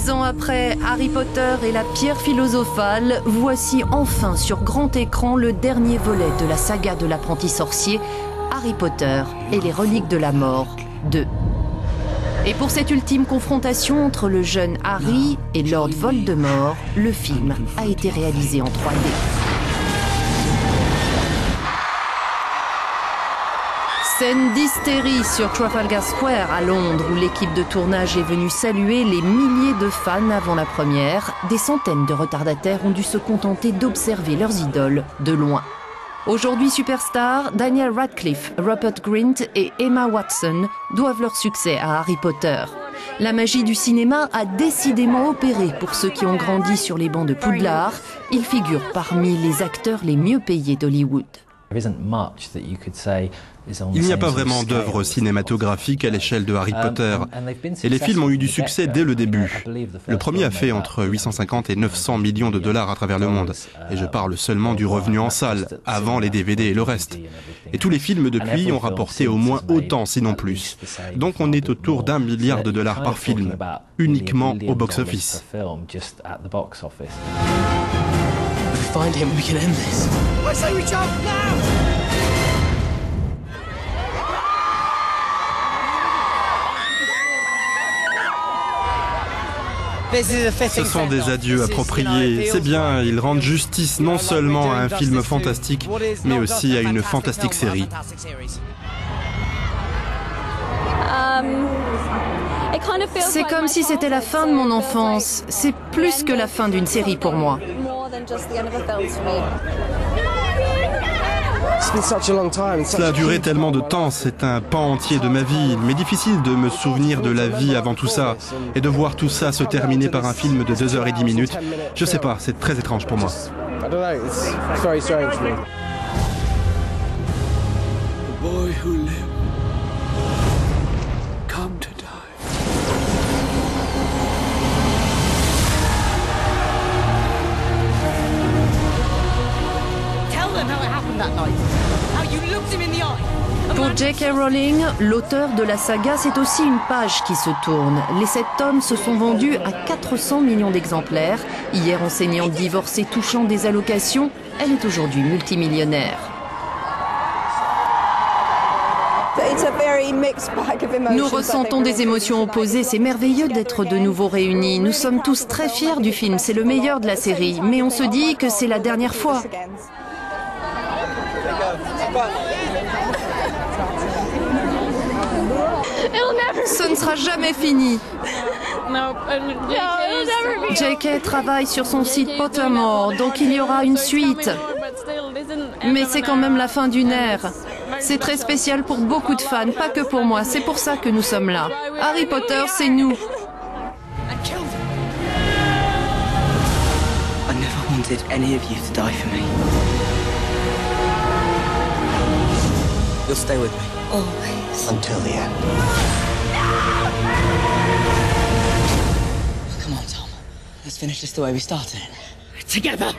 10 ans après Harry Potter et la pierre philosophale, voici enfin sur grand écran le dernier volet de la saga de l'apprenti sorcier, Harry Potter et les reliques de la mort 2. Et pour cette ultime confrontation entre le jeune Harry et Lord Voldemort, le film a été réalisé en 3D. Scène d'hystérie sur Trafalgar Square à Londres où l'équipe de tournage est venue saluer les milliers de fans avant la première. Des centaines de retardataires ont dû se contenter d'observer leurs idoles de loin. Aujourd'hui superstars, Daniel Radcliffe, Rupert Grint et Emma Watson doivent leur succès à Harry Potter. La magie du cinéma a décidément opéré pour ceux qui ont grandi sur les bancs de Poudlard. Ils figurent parmi les acteurs les mieux payés d'Hollywood. Il n'y a pas vraiment d'œuvre cinématographique à l'échelle de Harry Potter. Et les films ont eu du succès dès le début. Le premier a fait entre 850 et 900 millions de dollars à travers le monde. Et je parle seulement du revenu en salle, avant les DVD et le reste. Et tous les films depuis ont rapporté au moins autant, sinon plus. Donc on est autour d'1 milliard de dollars par film, uniquement au box-office. Find him, we can end this. I say we jump now! Ce sont des adieux appropriés. C'est bien, ils rendent justice non seulement à un film fantastique, mais aussi à une fantastique série. C'est comme si c'était la fin de mon enfance. C'est plus que la fin d'une série pour moi. Cela a duré tellement de temps, c'est un pan entier de ma vie. Il m'est difficile de me souvenir de la vie avant tout ça et de voir tout ça se terminer par un film de 2h10. Je sais pas, c'est très étrange pour moi. Pour J.K. Rowling, l'auteur de la saga, c'est aussi une page qui se tourne. Les 7 tomes se sont vendus à 400 millions d'exemplaires. Hier enseignante divorcée touchant des allocations, elle est aujourd'hui multimillionnaire. Nous ressentons des émotions opposées, c'est merveilleux d'être de nouveau réunis. Nous sommes tous très fiers du film, c'est le meilleur de la série, mais on se dit que c'est la dernière fois. Ce ne sera jamais fini. J.K. travaille sur son site Pottermore, donc il y aura une suite. Mais c'est quand même la fin d'une ère. C'est très spécial pour beaucoup de fans, pas que pour moi. C'est pour ça que nous sommes là. Harry Potter, c'est nous. I never wanted any of you to die for me. You'll stay with me. Always. Until the end. Come on, Tom. Let's finish this the way we started. Together.